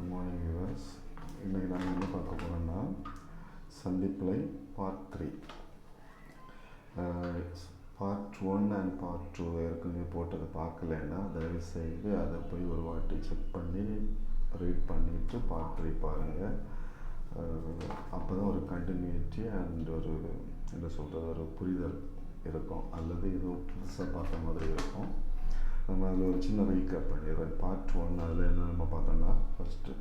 Good morning viewers. இன்றைக்கி நாங்கள் என்ன பார்க்க போகிறோன்னா சந்திப்பிலை பார்ட் 3. பார்ட் 1 அண்ட் பார்ட் 2 ஏற்கனவே போட்டதை பார்க்கலன்னா தயவுசெய்து அதை போய் ஒரு வாட்டி செக் பண்ணி ரீட் பண்ணிவிட்டு பார்ட் 3 பாருங்கள். அப்போ தான் ஒரு கண்டினியூட்டி அண்ட் ஒரு என்ன சொல்கிறது ஒரு புரிதல் இருக்கும், அல்லது ஏதோ புதுசாக பார்த்த மாதிரி இருக்கும். நம்ம அதில் ஒரு சின்ன ரீகேப் பண்ணிடுறேன். பார்ட் 1 அதில் என்ன நம்ம பார்த்தோம்னா ஃபஸ்ட்டு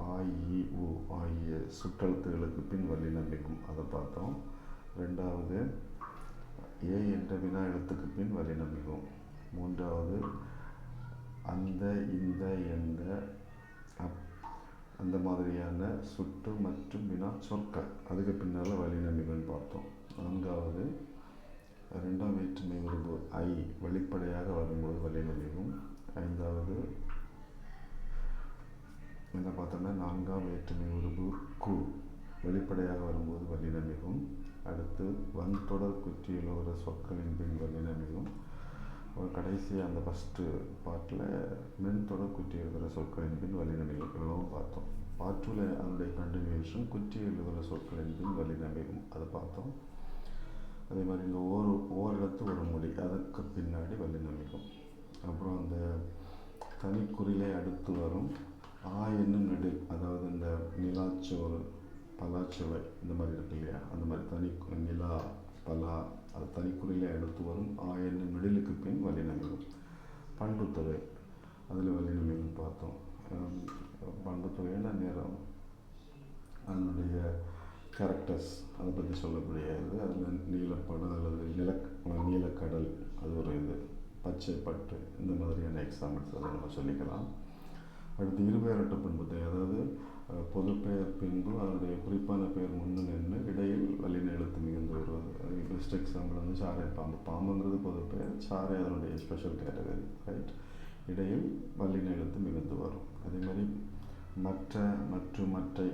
ஆஇஉ ஆகிய சுற்றெழுத்துகளுக்கு பின் வல்லினம் அதை பார்த்தோம். ரெண்டாவது ஏ என்ற வினா எழுத்துக்கு பின் வல்லினம். மூன்றாவது அந்த இந்த எந்த அந்த மாதிரியான சுட்டு மற்றும் வினா சொற்கள் அதுக்கு பின்னால் வல்லினம் பார்த்தோம். நான்காவது ரெண்டாம் வேற்றுமை உருபு ஐ வெளிப்படையாக வரும்போது வல்லினம். ஐந்தாவது என்ன பார்த்தோம்னா நான்காம் வேற்றுமை உருபு கு வெளிப்படையாக வரும்போது வல்லினம். அடுத்து வன்தொடர் குற்றியில் ஒரு சொற்களின் பின் வல்லினம். கடைசி அந்த ஃபஸ்ட்டு பார்ட்டில் மென்தொடர் குற்றி எழுதுகிற சொற்களின் பின் வல்லினம் எல்லாம் பார்த்தோம். பார்ட் 2 அதனுடைய கண்டினியூஷன் குற்றி எழுதுகிற சொற்களின் பின் வல்லினம் அதை பார்த்தோம். அதே மாதிரி இந்த ஓரிடத்து ஒரு மொழி அதற்கு பின்னாடி வல்லினம். அப்புறம் அந்த தனிக்குறிலை அடுத்து வரும் என்னும் நெடில், அதாவது இந்த நிலாச்சோறு பலாச்சுவை இந்த மாதிரி இருக்கு இல்லையா, அந்த மாதிரி நிலா பலா அது தனிக்குறிலை அடுத்து வரும் என்னும் நெடிலுக்கு பின் வல்லினம். பண்புத்தொகை அதில் வல்லினம் பார்த்தோம். பண்புத்தொகைன்னா நேரம் அதனுடைய கேரக்டர்ஸ் அதை பற்றி சொல்லக்கூடியது. அதில் நீலப்படம் அல்லது நீலக்கடல் அது ஒரு இது, பச்சை பட்டு இந்த மாதிரியான எக்ஸாம்பிள்ஸ் அதை நம்ம சொல்லிக்கலாம். அடுத்து இருபெயரட்ட பண்புத்தொகை, அதாவது பொதுப்பெயர் பின்பு அதனுடைய குறிப்பான பெயர் முன்னு நின்று இடையில் வல்லின எழுத்து மிகுந்து வருவது. பெஸ்ட் எக்ஸாம்பிள் வந்து சாரை பாம்பு. பாம்புங்கிறது பொதுப்பெயர், சாரை அதனுடைய ஸ்பெஷல் கேட்டகரி, ரைட். இடையில் வல்லின எழுத்து மிகுந்து வரும். அதே மாதிரி மற்ற மற்றும் மற்றை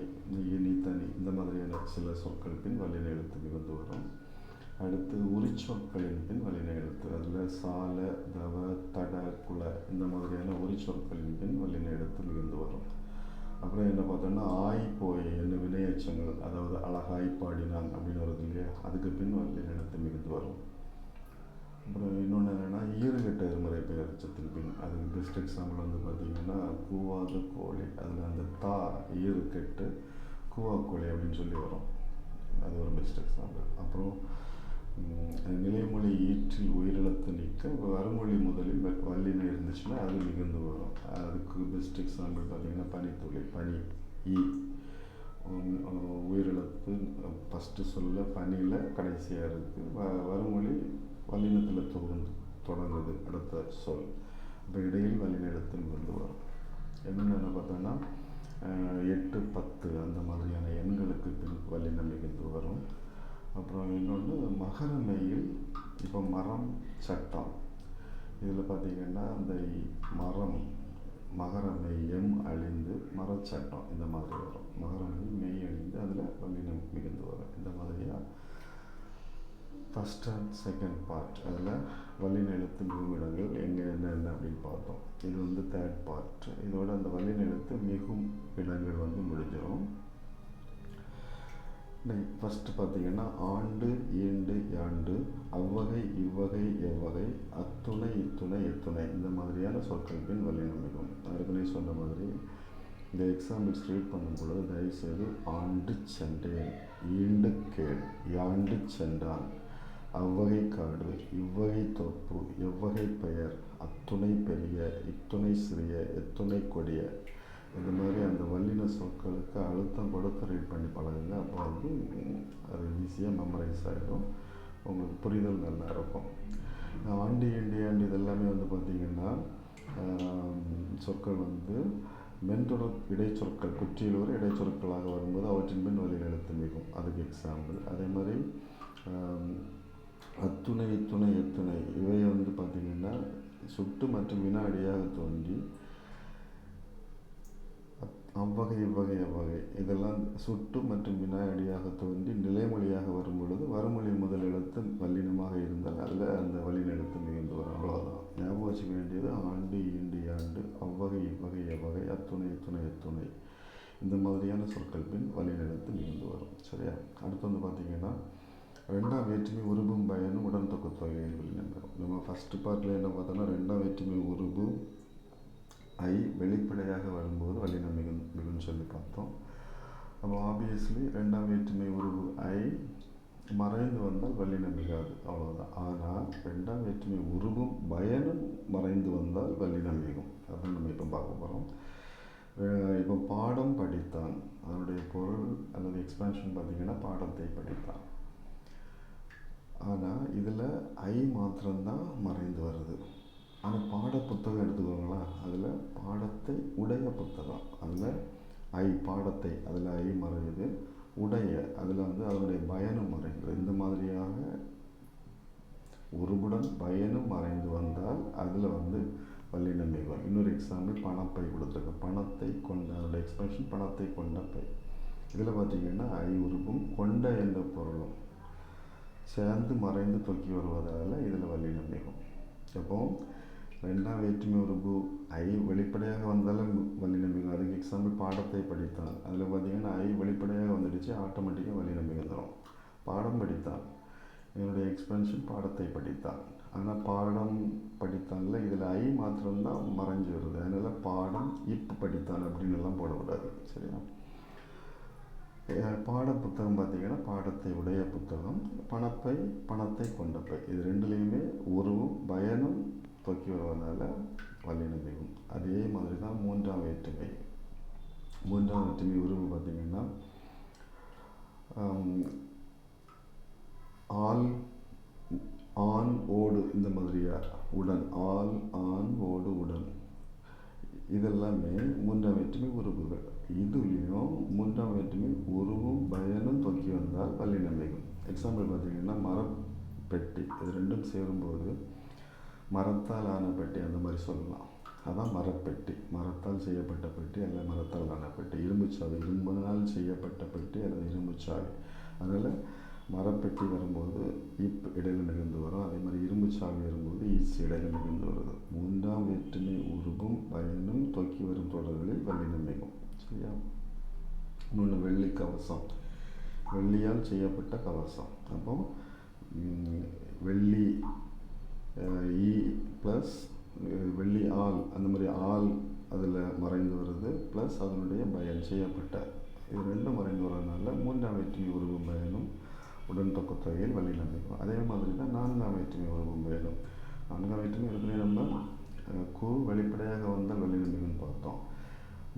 இனி தனி இந்த மாதிரியான சில சொற்கள் பின் வல்லின எழுத்து மிகுந்து வரும். அடுத்து உரிச்சொற்களின் பின் வல்லின எழுத்து, அதில் சால தவ தட குல இந்த மாதிரியான உரிச்சொற்களின் பின் வல்லின எழுத்து மிகுந்து வரும். அப்புறம் என்ன பார்த்தோம்னா ஆய் போய் என்ன வினையச்சங்கள், அதாவது அழகாய் பாடினான் அப்படின்னு வருது இல்லையா, அதுக்கு பின் வல்லின எழுத்து மிகுந்து வரும். அப்புறம் இன்னொன்று என்னென்னா ஈறுகட்ட எதிர்மறை பெயரச்சத்தின் பின், அதுக்கு பெஸ்ட் எக்ஸாம்பிள் வந்து பார்த்திங்கன்னா கூவாத கோழி, அதில் அந்த தா ஈறு கெட்டு கூவா கோழி அப்படின்னு சொல்லி வரும், அது ஒரு பெஸ்ட் எக்ஸாம்பிள். அப்புறம் நிலைமொழி ஈற்றில் உயிரிழத்து நீக்க வருமொழி முதலில் வல்லினம் இருந்துச்சுன்னா அது மிகுந்து வரும். அதுக்கு பெஸ்ட் எக்ஸாம்பிள் பார்த்திங்கன்னா பனித்துளி, பனி ஈ உயிரிழத்து ஃபஸ்ட்டு சொல்ல பனியில் கடைசியாக இருக்குது, வருமொழி வல்லினத்தில் தொடங்குது அடுத்த சொல். இப்போ இடையில் வல்லின எழுத்து மிகுந்து வரும். என்னென்ன பார்த்தோன்னா 8 10 அந்த மாதிரியான எண்களுக்கு பின் வல்லினம் மிகுந்து வரும். அப்புறம் இன்னொன்று மகரமெயில், இப்போ மரம் சட்டம் இதில் பார்த்திங்கன்னா அந்த மரம் மகரமெய் எம் அழிந்து மரச்சட்டம் இந்த மாதிரி வரும். மகரமெய் மெய் அழிந்து அதில் வல்லினம் மிகுந்து வரும். இந்த மாதிரியாக ஃபஸ்ட் அண்ட் செகண்ட் பார்ட் அதில் வல்லின எழுத்து மிகும் இடங்கள் எங்கே என்னென்ன அப்படின்னு பார்த்தோம். இது வந்து தேர்ட் பார்ட். இதோட அந்த வல்லின எழுத்து மிகும் இடங்கள் வந்து முடிஞ்சிடும். ஃபஸ்ட்டு பார்த்திங்கன்னா ஆண்டு ஈண்டு யாண்டு அவ்வகை இவ்வகை எவ்வகை அத்துணை இத்துணை எத்துணை இந்த மாதிரியான சொற்கள் பின் வல்லினம் மிகும். ஏற்கனவே சொன்ன மாதிரி இந்த எக்ஸாம்பிள்ஸ் ரீட் பண்ணும் பொழுது தயவுசெய்து ஆண்டு சென்றேன், ஈண்டு கேள், யாண்டு சென்றான், அவ்வகை காடு, இவ்வகை தோப்பு, எவ்வகை பெயர், அத்துணை பெரிய, இத்துணை சிறிய, எத்துணை கொடிய இந்த மாதிரி அந்த வல்லின சொற்களுக்கு அழுத்தம் கொடுத்து ரீட் பண்ணி பழகுங்க. அப்போ வந்து அது ஈஸியாக மெமரைஸ் ஆகிடும், உங்களுக்கு புரிதல் நல்லா இருக்கும். ஆண்டு ஈண்டு ஆண்டு இதெல்லாமே வந்து பார்த்திங்கன்னா சொற்கள் வந்து மென்தொடர் இடைச்சொற்கள் குற்றியில் ஒரு இடைச்சொற்களாக வரும்போது அவற்றின் பின் வல்லின எழுத்து மிகும், அதுக்கு எக்ஸாம்பிள். அதே மாதிரி அத்துணை இத்துணை எத்துணை இவை வந்து பார்த்திங்கன்னா சுட்டு மற்றும் வினாடியாக தோன்றி அவ்வகை இவ்வகை அவ்வகை இதெல்லாம் சுட்டு மற்றும் வினாடியாக தோன்றி நிலைமொழியாக வரும் பொழுது வருமொழி முதல் எழுத்து வல்லினமாக இருந்தால் அதில் அந்த வல்லின எழுத்து மிகுந்து வரும். அவ்வளோதான் ஞாபகம் வச்சுக்க வேண்டியது. ஆண்டு ஈண்டு யாண்டு அவ்வகை அவ்வகை இவ்வகை எவ்வகை அத்துணை இத்துணை எத்துணை இந்த மாதிரியான சொற்கள் பின் வல்லினத்து மிகுந்து வரும். சரியா? அடுத்து வந்து பார்த்திங்கன்னா ரெண்டாம் வேற்றுமை உருபும் பயனும் உடன் தொக்கு தொகையில் வல்லினம் பெறும். நம்ம ஃபஸ்ட்டு பார்ட்டில் என்ன பார்த்தோன்னா ரெண்டாம் வேற்றுமை உருபு ஐ வெளிப்படையாக வரும்போது வல்லினம் மிகுன்னு சொல்லி பார்த்தோம். அப்போ ஆப்வியஸ்லி ரெண்டாம் வேற்றுமை உருவு ஐ மறைந்து வந்தால் வல்லினம் மிகாது, அவ்வளோதான். ஆனால் ரெண்டாம் வேற்றுமை உருவும் பயனும் மறைந்து வந்தால் வல்லினம் மிகும். அதான் நம்ம இப்போ பார்க்க போகிறோம். இப்போ பாடம் படித்தான், அதனுடைய பொருள் அல்லது எக்ஸ்பான்ஷன் பார்த்திங்கன்னா பாடத்தை படித்தான். ஆனால் இதில் ஐ மாத்திரம்தான் மறைந்து வருது. ஆனால் பாட புத்தகம் எடுத்துக்கோங்களா, அதில் பாடத்தை உடைய புத்தகம், அதில் ஐ பாடத்தை, அதில் ஐ மறையுது. உடைய அதில் வந்து அதனுடைய பயனும் மறைந்து, இந்த மாதிரியாக ஒருபுடன் பயனும் மறைந்து வந்தால் அதில் வந்து வல்லினம் மிகும். இன்னொரு எக்ஸாம்பிள் பணப்பை கொடுத்துருக்கு. பணத்தை கொண்ட, அதோட எக்ஸ்பிரஷன் பணத்தை கொண்ட பை. இதில் பார்த்திங்கன்னா ஐ உருவும் கொண்ட என்ற பொருளும் சேர்ந்து மறைந்து தொக்கி வருவதால் இதில் வல்லினம் மிகும். அப்போ ரெண்டாம் வேற்றுமை உருபு ஐ வெளிப்படையாக வந்தாலும் வல்லினம் மிகும். அதுக்கு எக்ஸாம்பிள் பாடத்தை படித்தான், அதில் பார்த்திங்கன்னா ஐ வெளிப்படையாக வந்துடுச்சு, ஆட்டோமேட்டிக்காக வல்லினம் மிகுந்துடும். பாடம் படித்தான், என்னுடைய எக்ஸ்பென்ஷன் பாடத்தை படித்தான். ஆனால் பாடம் படித்தான்ல இதில் ஐ மாத்திரம்தான் மறைஞ்சு வருது. அதனால் பாடம் இப்போ படித்தான் அப்படின்னு எல்லாம் போடக்கூடாது. சரியா? பாட புத்தகம் பார்த்திங்கன்னா பாடத்தை உடைய புத்தகம், பணப்பை பணத்தை கொண்ட பை, இது ரெண்டுலேயுமே உருவும் பயனும் தொக்கி வருவதனால வல்லினம் மிகும். அதே மாதிரி தான் மூன்றாம் வேற்றுமை. மூன்றாம் வேற்றுமை உருவு பார்த்திங்கன்னா ஆல் ஆண் ஓடு, இந்த மாதிரியா உடன், ஆல் ஆண் ஓடு உடன், இதெல்லாமே மூன்றாம் வேற்றுமை உருவுகள். இதுலேயும் மூன்றாம் வேற்றுமை உருவும் பயனும் தொக்கி வந்தால் வல்லினம் மிகும். எக்ஸாம்பிள் பார்த்திங்கன்னா மரப்பெட்டி, இது ரெண்டும் சேரும்போது மரத்தால் ஆன பெட்டி அந்த மாதிரி சொல்லலாம். அதான் மரப்பெட்டி, மரத்தால் செய்யப்பட்ட பெட்டி அல்ல மரத்தால் ஆன பெட்டி. இரும்புச்சாவி, இரும்பினால் செய்யப்பட்ட பெட்டி அல்லது இரும்புச்சாவி. அதனால் மரப்பெட்டி வரும்போது இடையில மிகுந்து வரும். அதே மாதிரி இரும்புச்சாவி வரும்போது இடையில மிகுந்து வருது. மூன்றாம் வேற்றுமை உருவும் பயனும் தொக்கி வரும் தொடர்களில் வல்லினம் மிகும். சரியா? இன்னொன்று வெள்ளி கவசம், வெள்ளியால் செய்யப்பட்ட கவசம். அப்போ வெள்ளி இ ப்ளஸ் வெள்ளி ஆள், அந்த மாதிரி ஆள் அதில் மறைந்து வருது, ப்ளஸ் அதனுடைய பயன் செய்யப்பட்ட, இது ரெண்டும் மறைந்து வரதுனால மூன்றாம் வேற்றுமை உருவும் பயனும் உடன் தொக்கு தொகையில் வல்லினம் மிகும். அதே மாதிரி தான் நான்காம் வேற்றுமை உருவும் பயனும். நான்காம் வேற்றுமை ஏற்கனவே நம்ம கு வெளிப்படையாக வந்தால் வல்லினம் மிகுன்னு பார்த்தோம்.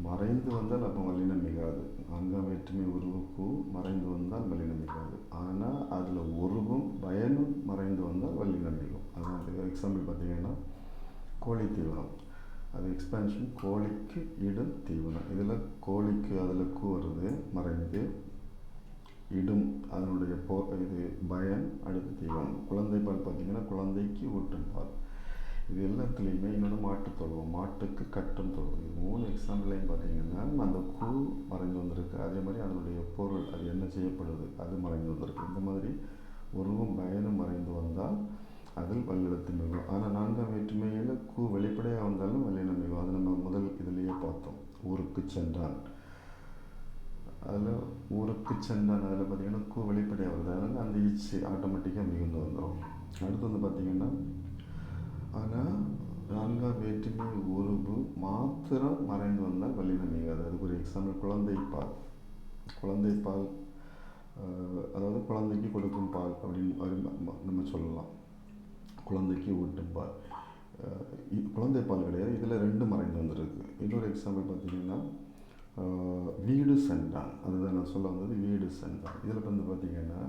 மறைந்து வந்தால் அப்போ வல்லினம் மிகாது. நான்காம் வேற்றுமை உருவு கு மறைந்து வந்தால் வல்லினம் மிகாது. ஆனால் அதில் உருவும் பயனும் மறைந்து வந்தால் வல்லினம் மிகும். அதான் அதுக்கு எக்ஸாம்பிள் பார்த்திங்கன்னா கோழி தீவனம், அது எக்ஸ்பென்ஷன் கோழிக்கு இடும் தீவனம். இதில் கோழிக்கு அதில் கு வருது மறைந்து, இடும் அதனுடைய இது பயன், அடுத்து தீவனம். குழந்தைப்பால் பார்த்திங்கன்னா குழந்தைக்கு ஊட்டும் பால். இது எல்லாத்துலேயுமே இன்னொன்று மாட்டுத் தொழுவம், மாட்டுக்கு கட்டும் தொழுவம். இது 3 எக்ஸாம்பிளையும் பார்த்திங்கன்னா அந்த கு மறைந்து வந்திருக்கு. அதே மாதிரி அதனுடைய பொருள், அது என்ன செய்யப்படுது, அது மறைந்து வந்திருக்கு. இந்த மாதிரி உருவும் பயனும் மறைந்து வந்தால் அதில் வல்லெழுத்து மிகும். ஆனால் நான்காம் வேற்றுமையில் கு வெளிப்படையாக வந்தாலும் வல்லினம் மிகும். அது நம்ம முதல் இதிலேயே பார்த்தோம். ஊருக்கு சென்றான், அதில் ஊருக்கு சென்றான், அதில் பார்த்திங்கன்னா கு வெளிப்படையாக வருது. அதனால் அந்த ஈச்சு ஆட்டோமேட்டிக்காக மிகுந்து வந்துடும். அடுத்து வந்து பார்த்திங்கன்னா ஆனால் நான்காம் வேற்றுமை உருவு மாத்திரம் மறைந்து வந்தால் வல்லினம் மிகாது. அதுக்கு ஒரு எக்ஸாம்பிள் குழந்தைப்பால். குழந்தைப்பால் அதாவது குழந்தைக்கு கொடுக்கும் பால் அப்படின்னு நம்ம சொல்லலாம். குழந்தைக்கு ஊட்டும் பால், குழந்தைப்பால் கிடையாது, இதில் ரெண்டு மறைந்து வந்திருக்கு. இன்னொரு எக்ஸாம்பிள் பார்த்திங்கன்னா வீடு சென்றான், அதுதான் நான் சொல்ல வந்தது, வீடு சென்றான். இதில் வந்து பார்த்திங்கன்னா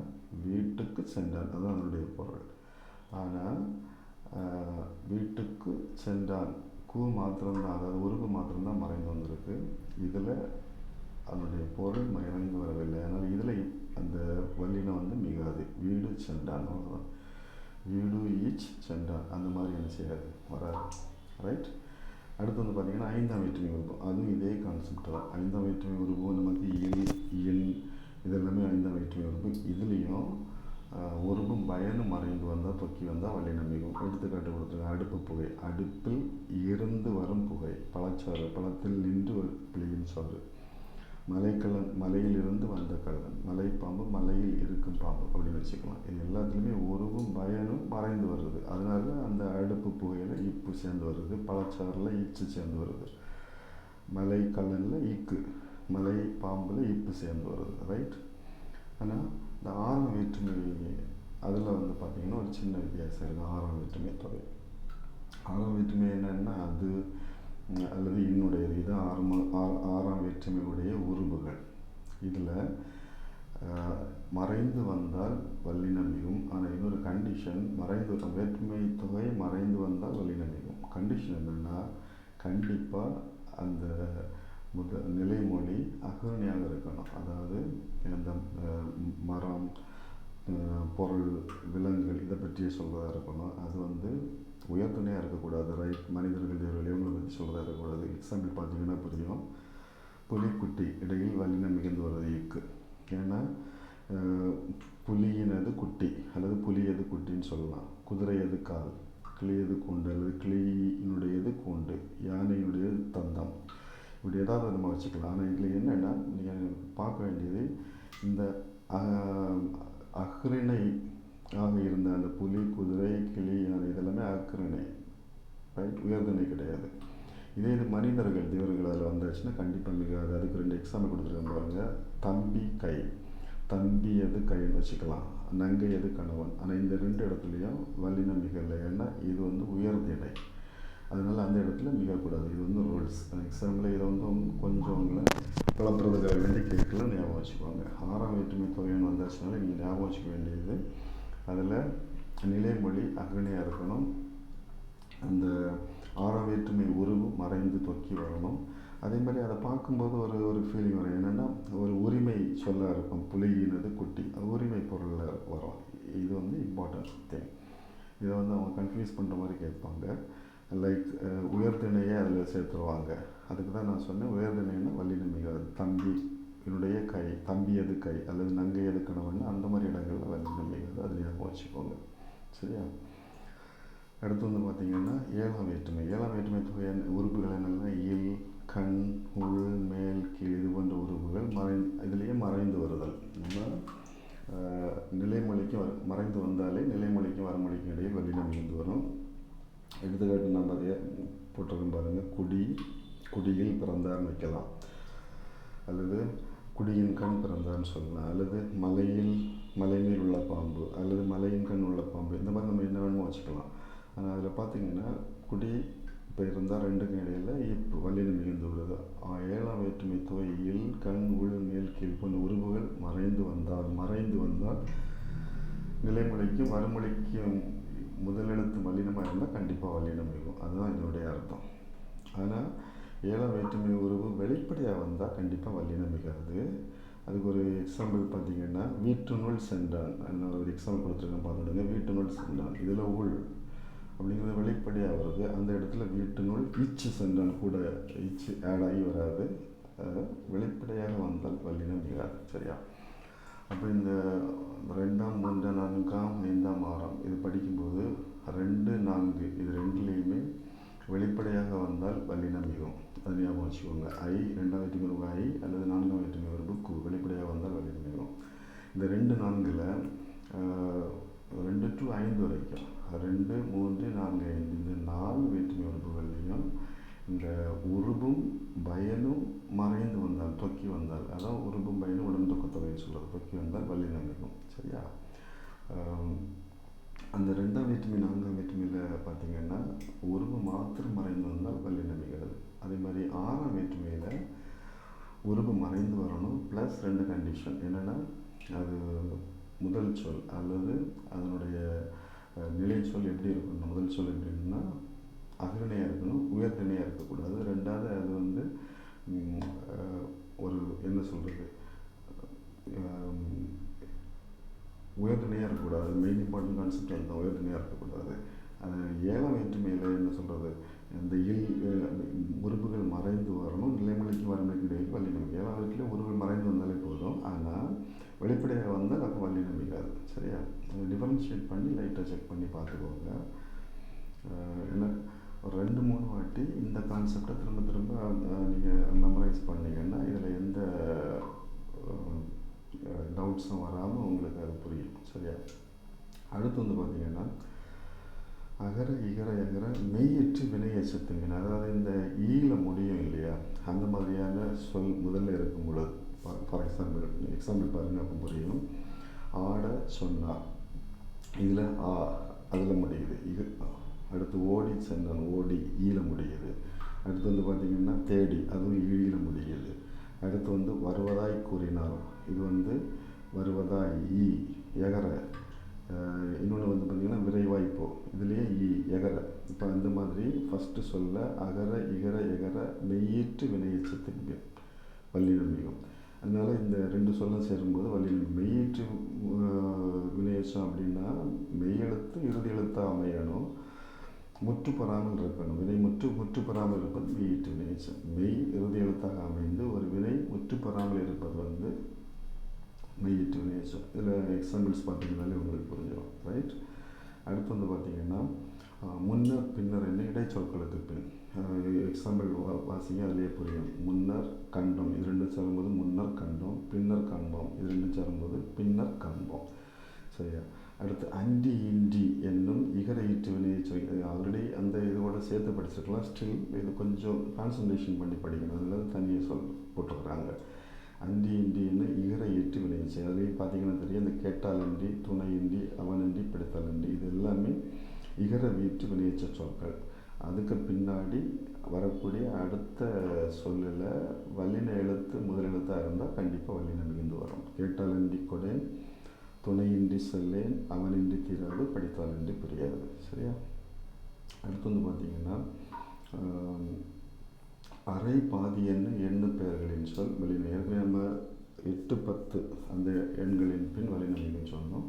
வீட்டுக்கு சென்றான், அதுதான் அதனுடைய பொருள். ஆனால் வீட்டுக்கு சென்றான் கு மாத்திரம்தான், அதாவது உருவு மாத்திரம்தான் மறைந்து வந்திருக்கு. இதில் அதனுடைய பொருள் மறைந்து வரவில்லை. அதனால் இதில் அந்த வல்லினம் வந்து மிகாது. வீடு சென்றான், அவ்வளோதான். வீடு ஈச் சென்றான், அந்த மாதிரி என்ன செய்யாது, வராது. ரைட். அடுத்து வந்து பார்த்திங்கன்னா ஐந்தாம் வேற்றுமை உருவம், அதுவும் இதே கான்செப்ட் தான். ஐந்தாம் வேற்றுமை உருவம் நமக்கு இல் இன் இதெல்லாமே ஐந்தாம் வேற்றுமை உருவம். இதுலேயும் உருபும் பயனும் மறைந்து வந்தால் தொக்கி வந்தால் வல்லினம் மிகும். எடுத்துக்காட்டு கொடுத்துருங்க. அடுப்பு புகை. அடுப்பில் இருந்து வரும் புகை. பழச்சாறு. பழத்தில் நின்று பிழியும் சாறு. மலையிலிருந்து வந்த கள்ளன். மலைப்பாம்பு. மலையில் இருக்கும் பாம்பு அப்படின்னு வச்சுக்கலாம். இது எல்லாத்துலேயுமே உருவும் பயனும் மறைந்து வருது. அதனால அந்த அடுப்பு புகையில் இப்பு சேர்ந்து வருது. பழச்சாறில் இச்சு சேர்ந்து வருது. மலை கல்லனில் இக்கு. மலை பாம்பில் இப்பு சேர்ந்து வருது. ரைட். ஆனால் இந்த ஆறாம் வேற்றுமை அதில் பார்த்திங்கன்னா ஒரு சின்ன வித்தியாசம் இருக்குது. ஆறாம் வேற்றுமை தொகை. ஆறாம் வேற்றுமை என்னென்னா அது அல்லது என்னுடையது. இது ஆறாம் வேற்றுமையுடைய உருபுகள். இதில் மறைந்து வந்தால் வல்லினம் மிகும். ஆனால் இன்னொரு கண்டிஷன், வேற்றுமை தொகை மறைந்து வந்தால் வல்லினம் மிகும். கண்டிஷன் என்னென்னா கண்டிப்பாக அந்த நிலைமொழி அகரணையாக இருக்கணும். அதாவது இந்த மரம், பொருள், விலங்குகள் இதை பற்றி சொல்கிறதா இருக்கணும். அது உயர்த்துணையாக இருக்கக்கூடாது. ரைட். மனிதர்கள், தேவர்கள் இவங்களை பற்றி சொல்கிறதா இருக்கக்கூடாது. எக்ஸாம்பிள் பார்த்தீங்கன்னா புரியும். புலிக்குட்டி இடையில் வல்லினம் மிகுந்து வருது இக்கு. ஏன்னா புலியினது குட்டி அல்லது புலியது குட்டின்னு சொல்லலாம். குதிரையது கால். கிளியது கூண்டு அல்லது கிளியினுடையது கூண்டு. யானையினுடையது தந்தம். இப்படி ஏதாவது நம்ம வச்சுக்கலாம். ஆனால் இதில் என்னென்னா நீங்கள் பார்க்க வேண்டியது இந்த அஃறிணை ஆக இருந்த அந்த புலி, குதிரை, கிளி, யானை இதெல்லாமே அஃறிணை. ரைட். உயர்திணை கிடையாது. இது மனிதர்கள், தேவர்கள் அதில் வந்தாச்சுன்னா கண்டிப்பாக மிகாது. அதுக்கு 2 எக்ஸாம்பிள் கொடுத்துருக்கேன் பாருங்கள். தம்பி கை. தம்பியது கைன்னு வச்சுக்கலாம். நங்கையது கணவன். ஆனால் இந்த 2 இடத்துலையும் வல்லினம் மிகலை. ஏன்னா இது உயர்திணை. அதனால் அந்த இடத்துல மிகக்கூடாது. இது ரூல்ஸ். எக்ஸாம்பிள் இதை கொஞ்சம் உங்களை குழப்பறதுக்காக வேண்டி கேட்கல, ஞாபகம் வச்சுக்கோங்க. ஆறாம் வேற்றுமை தொகைன்னு வந்தாச்சுனால நீங்கள் ஞாபகம் வச்சுக்க வேண்டியது அதில் நிலைமொழி அகரணையாக இருக்கணும். அந்த ஆறாம் வேற்றுமை உருவு மறைந்து தொக்கி வரணும். அதே மாதிரி அதை பார்க்கும்போது ஒரு ஃபீலிங் வரும். என்னென்னா ஒரு உரிமை சொல்ல இருக்கும். புலியினது குட்டி. உரிமை பொருளில் வரும். இது இம்பார்ட்டன்ட் திங். இதை அவங்க கன்ஃபியூஸ் பண்ணுற மாதிரி கேட்பாங்க. லைக் உயர்திணையை அதில் சேர்த்துருவாங்க. அதுக்கு தான் நான் சொன்னேன் உயர்திணைன்னா வல்லினம் மிகாது. தம்பி என்னுடைய கை, தம்பியது கை அல்லது நங்கையது கணவன் அந்த மாதிரி இடங்களில் வல்லினம் மிகாது. அது ஞாபகம் வச்சுக்கோங்க. சரியா? அடுத்து பார்த்திங்கன்னா ஏழாம் வேற்றுமை. ஏழாம் வேற்றுமை தொகை உறுப்புகள் என்னென்னா இல், கண், உள், மேல், கீழ் இது போன்ற உறுப்புகள் இதுலேயே மறைந்து வருதல். நம்ம நிலைமொழிக்கு மறைந்து வந்தாலே நிலைமொழிக்கும் வரமொழிக்கும் இடையே வல்லினம் மிகுந்து வரும். எடுத்துக்காட்டு நம்ம அதை போட்டிருக்கோம் பாருங்கள். குடியில் பிறந்தார்னு வைக்கலாம். அல்லது குடியின் கண் பிறந்தார்னு சொல்லலாம். அல்லது மலை மேல் உள்ள பாம்பு அல்லது மலையின் கண் உள்ள பாம்பு. இந்த மாதிரி நம்ம என்ன வேணுமோ வச்சுக்கலாம். ஆனால் அதில் பார்த்திங்கன்னா குடி இப்போ இருந்தால் 2க்கும் இடையில் இப்போ வல்லினம் மிகுந்து வருது. ஏழாம் வேற்றுமை தொகை இல், கண், உள், மேல், கீழ் போன்ற உறுப்புகள் மறைந்து வந்தால் நிலைமொழிக்கும் வறுமொழிக்கும் முதலெழுத்து வல்லினமாக இருந்தால் கண்டிப்பாக வல்லினம் மிகும். அதுதான் இதனுடைய அர்த்தம். ஆனால் ஏழாம் வேற்றுமை உருவு வெளிப்படையாக வந்தால் கண்டிப்பாக வல்லினம் மிகாது. அதுக்கு ஒரு எக்ஸாம்பிள் பார்த்திங்கன்னா வீட்டுனுள் சென்றான். நான் ஒரு எக்ஸாம்பிள் கொடுத்துருக்கேன், பார்த்துடுங்க. வீட்டுனுள் சென்றான். இதில் உள் அப்படிங்கிறது வெளிப்படையாக வருது. அந்த இடத்துல வீட்டுனுள் இச்சு சென்றான் கூட இச்சு ஆட் ஆகி வராது. வெளிப்படையாக வந்தால் வல்லினம் மிகாது. சரியா? அப்போ இந்த 2ஆம், 3ஆம், 4ஆம், 5ஆம், 6ஆம் இது படிக்கும்போது 2, 4 இது 2லேயுமே வெளிப்படையாக வந்தால் வல்லினம் மிகும். அது ஞாபகம் வச்சுக்கோங்க. 2ஆம் வேற்றுமை உருவு ஐ அல்லது 4ஆம் வேற்றுமை உருவு கு வெளிப்படையாக வந்தால் வல்லினம் மிகும். இந்த 2, 4ல் 2 to 5 வரைக்கும் 2, 3, 4, 5 இந்த 4 வேற்றுமை உறுப்புகள்லையும் இந்த உருபும் பயனும் மறைந்து வந்தால் தொக்கி வந்தால், அதான் உருபும் பயனும் உடன் தொக்கத்தொகைன்னு சொல்கிறது. தொக்கி வந்தால் வல்லினம் மிகும். சரியா? அந்த 2ஆம் வேற்றுமை 4ஆம் வேற்றுமையில் பார்த்திங்கன்னா உருவு மாத்திரம் மறைந்து வந்தால் வல்லினம் மிகாது. அதே மாதிரி 6ஆம் வேற்றுமையில் உருவு மறைந்து வரணும் ப்ளஸ் 2 கண்டிஷன். என்னென்னா அது முதல் சொல் அல்லது அதனுடைய நிலை சொல் எப்படி இருக்கணும். முதல் சொல் எப்படின்னா அகரணையாக இருக்கணும், உயர்திணையாக இருக்கக்கூடாது. 2வது அது ஒரு என்ன சொல்கிறது உயர்திணையாக இருக்கக்கூடாது. மெயின் இம்பார்ட்டன்ட் கான்செப்ட் அதுதான், உயர்திணையாக இருக்கக்கூடாது. அது 7ஆம் வேற்றுமையில் என்ன சொல்கிறது, இந்த உறுப்புகள் மறைந்து வரணும், நிலைமொழிக்கு வரமொழிக்கு இடையில் வல்லினம். 7ஆம் வேற்றுமையில் உறுப்புகள் மறைந்து வந்தாலே போதும். ஆனால் வெளிப்படையாக வந்தால் அப்போ வல்லினம் மிகாது. சரியா? டிஃபரன்ஷியேட் பண்ணி லைட்டாக செக் பண்ணி பார்த்துக்கோங்க. ஏன்னா ஒரு 2-3 வாட்டி இந்த கான்செப்டை திரும்ப திரும்ப நீங்கள் மெமரைஸ் பண்ணிங்கன்னா இதில் எந்த டவுட்ஸும் வராமல் உங்களுக்கு அது புரியும். சரியா? அடுத்து வந்து பார்த்திங்கன்னா அகர இகர எகர மெய்யற்று வினையச்சத்தின் வினை, அதாவது இந்த ஈல முடியும் இல்லையா, அந்த மாதிரியான சொல் முதல்ல இருக்கும் பொழுது ஃபார் எக்ஸாம்பிள் பாருங்கள், அப்போ புரியும். ஆட சொன்னார், இதில் அதில் முடியுது. அடுத்து ஓடி சென்றான், ஓடி ஈல முடியுது. அடுத்து வந்து பார்த்திங்கன்னா தேடி, அதுவும் ஈழ முடியுது. அடுத்து வந்து வருவதாய் கூறினார், இது வந்து வருவதாய் ஈ எகர. இன்னொன்று வந்து பார்த்திங்கன்னா விரைவாய்ப்போ, இதுலேயே எகர. இப்போ அந்த மாதிரி ஃபஸ்ட்டு சொல்ல அகர இகர எகர மெய்யீற்று வினையச்சத்தின் வல்லினம் மிகும். அதனால் இந்த 2 சொல்லும் சேரும்போது வல்லினம். மெய்யீற்று வினையச்சம் அப்படின்னா மெய்யெழுத்து இறுதி எழுத்தாக அமையணும், முற்று பெறாமல் இருக்கணும். வினை முற்று பெறாமல் இருப்பது மெய்யீற்று வினையச்சம். மெய் இறுதி எழுத்தாக அமைந்து ஒரு வினை முற்று பெறாமல் இருப்பது வந்து மெய்யீற்று வினையச்சம். இதில் எக்ஸாம்பிள்ஸ் பார்த்தீங்கன்னாலே உங்களுக்கு புரிஞ்சிடும். ரைட்? அடுத்து வந்து பார்த்திங்கன்னா முன்னர் பின்னர் என்ன இடைச்சொற்களுக்கு பின். எக்ஸாம்பிள் வாசிங்க, அதிலே புரியும். முன்னர் கண்டோம், இது 2 சேரும்போது முன்னர் கண்டோம். பின்னர் காண்போம், இது 2 சேரும்போது பின்னர் காண்போம். சரியா? அடுத்து அண்டி இன்றி என்னும் இகர ஈற்று வினையச்சொல். ஆல்ரெடி அந்த இதோட சேர்த்து படிச்சிருக்கலாம், ஸ்டில் இது கொஞ்சம் கான்சன்ட்ரேஷன் பண்ணி படிக்கணும். அதில் தனியாக போட்டுருக்குறாங்க. அண்டி இன்றின்னு இகர ஈற்று வினையச்சொல். அதுலேயும் பார்த்தீங்கன்னா தெரியும், இந்த கேட்டாலின்றி, துணையின்றி, அவனின்றி, பிடித்தாலின்றி, இது எல்லாமே இகர வீற்று வினையச்ச சொற்கள். அதுக்கு பின்னாடி வரக்கூடிய அடுத்த சொல்லில் வல்லின எழுத்து முதல் எழுத்தாக இருந்தால் கண்டிப்பாக வல்லினம் மிகுந்து வரும். கேட்டாலின்றி கொடேன், துணையின்றி செல்லேன், அவனின்றி தீராது, படித்தாலின்றி புரியாது. சரியா? அடுத்து வந்து பார்த்திங்கன்னா அரை பாதி எண்ணு பெயர்களின் சொல் வல்லினம். ஏற்கனவே நம்ம 8, 10 அந்த எண்களின் பின் வல்லினம் மிகுன்னு சொன்னோம்.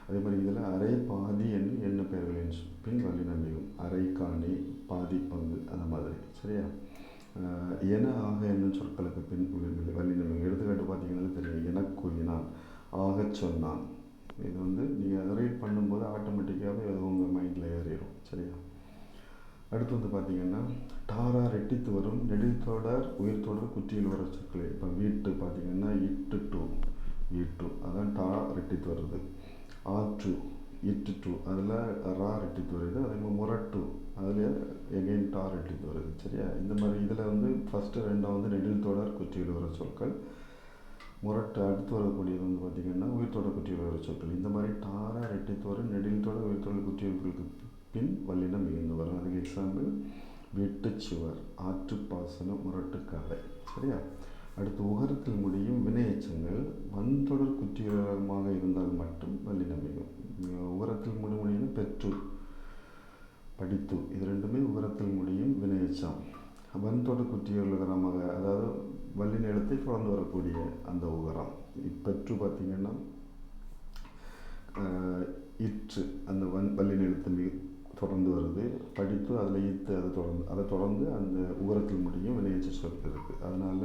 அதே மாதிரி இதில் அரை பாதி எண்ணு பெயர்களின் பின் வல்லினம் மிகும். அரை காணி, பாதி பங்கு, அந்த மாதிரி. சரியா? என ஆக என்னும் சொற்களுக்கு பின் வல்லினம் மிகும். எடுத்துக்காட்டு பார்த்தீங்கன்னா தெரியும். எனக்கு கூறினான், ஆக சொன்னான். இது வந்து நீங்கள் ரீட் பண்ணும்போது ஆட்டோமேட்டிக்காகவே அது உங்கள் மைண்டில் ஏறிடும். சரியா? அடுத்து வந்து பார்த்திங்கன்னா டாரா ரெட்டித்து வரும் நெடில்தொடர் உயிர்த்தொடர் குற்றியில் வர சொற்கள். இப்போ வீட்டு பார்த்திங்கன்னா இட்டு டூ, வீட்டு, அதான் டா ரெட்டித்து வருது. ஆற்று, இட்டு டூ, அதில் ரா ரெட்டித்து வருது. அதே மாதிரி முரட்டு, அதில் எகெயின் டா ரெட்டித்து வருது. சரியா? இந்த மாதிரி இதில் வந்து ஃபஸ்ட்டு 2வது நெடில்தொடர் குற்றியில் வர சொற்கள். முரட்டு அடுத்து வரக்கூடியது வந்து பார்த்திங்கன்னா உயிர்த்தொடர் குற்றியில் வர சொற்கள். இந்த மாதிரி டாரா ரெட்டித்து வரும் நெடில்தொடர் உயிர்த்தொடர் குற்றியல்களுக்கு பின் வல்லினம் மிகுந்து வரும். அதுக்கு எக்ஸாம்பிள் வீட்டுச்சுவர், ஆற்று பாசனம், முரட்டு காலை. சரியா? அடுத்து உகரத்தில் முடியும் வினையச்சங்கள் வன்தொடர் குற்றியலமாக இருந்தால் மட்டும் வல்லினம் மிகும். உகரத்தில் முடியும் பெற்று, படித்து, இது 2மே உகரத்தில் முடியும் வினையச்சம். வன்தொடர் குற்றியலகரமாக, அதாவது வல்லின எழுத்தை தொடர்ந்து வரக்கூடிய அந்த உகரம். பெற்று பார்த்திங்கன்னா இற்று, அந்த வல்லின எழுத்து தொடர்ந்து வருது. படித்து, அதில் ஈத்து, அதை தொடர்ந்து அந்த உகரத்தில் முடியும் வினையச்ச சொல் இருக்குது. அதனால்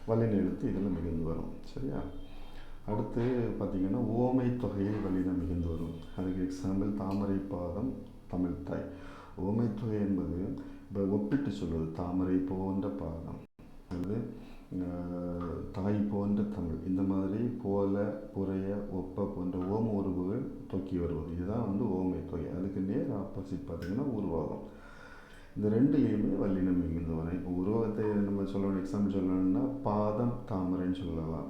வல்லின எழுத்து இதில் மிகுந்து வரும். சரியா? அடுத்து பார்த்திங்கன்னா ஓமை தொகையை வல்லினம் மிகுந்து வரும். அதுக்கு எக்ஸாம்பிள் தாமரை பாதம், தமிழ்தாய். ஓமை தொகை என்பது இப்போ ஒப்பிட்டு சொல்வது. தாமரை போன்ற பாதம், அது தாய் போன்ற தமிழ், இந்த மாதிரி போல, புறைய, ஒப்ப போன்ற ஓம உருவுகள் தொக்கி வருவது. இதுதான் வந்து ஓமை தொகை. அதுக்கு நேர் ஆப்போசிட் பார்த்திங்கன்னா உருவாகும். இந்த 2லேயுமே வல்லினம் மிகுந்து வரும். இப்போ உருவகத்தை நம்ம சொல்லணும், எக்ஸாம்பிள் சொல்லணும்னா பாதம் தாமரைன்னு சொல்லலாம்.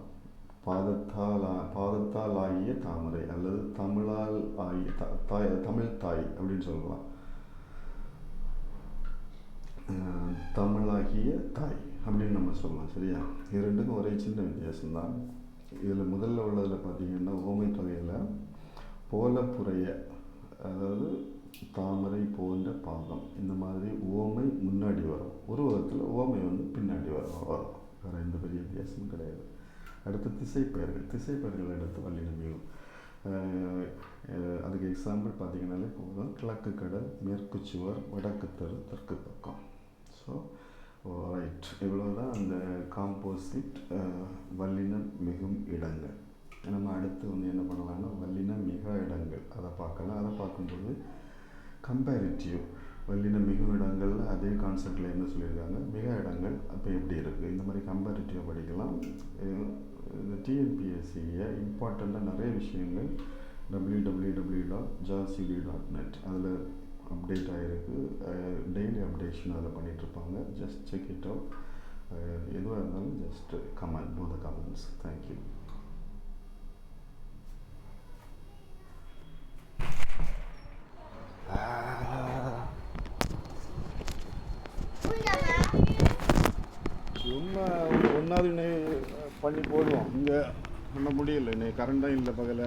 பாதத்தால் ஆகிய தாமரை, அல்லது தமிழால் ஆகிய தமிழ் தாய் அப்படின்னு சொல்லலாம். தமிழாகிய தாய் அப்படின்னு நம்ம சொல்லலாம். சரியா? இது 2க்கும் ஒரே சின்ன வித்தியாசம்தான். இதில் முதல்ல உள்ளதில் பார்த்திங்கன்னா ஓமை தொகையில் போல, புறைய, அதாவது தாமரை போன்ற பாதம், இந்த மாதிரி ஓமை முன்னாடி வரும். உருவகத்தில் ஓமை வந்து பின்னாடி வரும். வேறு எந்த பெரிய வித்தியாசமும் கிடையாது. அடுத்து திசைப்பெயர்கள் எடுத்து வல்லினம் மிகும். அதுக்கு எக்ஸாம்பிள் பார்த்திங்கனாலே போதும். கிழக்கு கடல், மேற்கு சுவர், வடக்கு தெரு, தெற்கு பக்கம். ஸோ ரைட், இவ்வளோ தான் அந்த காம்போசிட் வல்லினம் மிகும் இடங்கள். நம்ம அடுத்து வந்து என்ன பண்ணலாம்னா வல்லின மிக இடங்கள் அதை பார்க்கலாம். அதை பார்க்கும்போது கம்பேரிட்டிவ் வல்லின மிக இடங்களில் அதே கான்செப்டில் என்ன சொல்லியிருக்காங்க, மிக இடங்கள் அப்போ எப்படி இருக்குது, இந்த மாதிரி கம்பேரிட்டிவாக படிக்கலாம். இந்த டிஎன்பிஎஸ்சியை இம்பார்ட்டண்ட்டாக நிறைய விஷயங்கள் www.jcd.net அதில் அப்டேட் ஆகிருக்கு. டெய்லி அப்டேஷன் அதில் பண்ணிகிட்ருப்பாங்க. Just check it out. எதுவாக இருந்தாலும் just comment, no the comments. Thank you. சும்மா ஒன்றாவது பண்ணி போடுவோம். இங்கே பண்ண முடியல, இன்னைக்கு கரண்ட்டும் இல்லை பகல.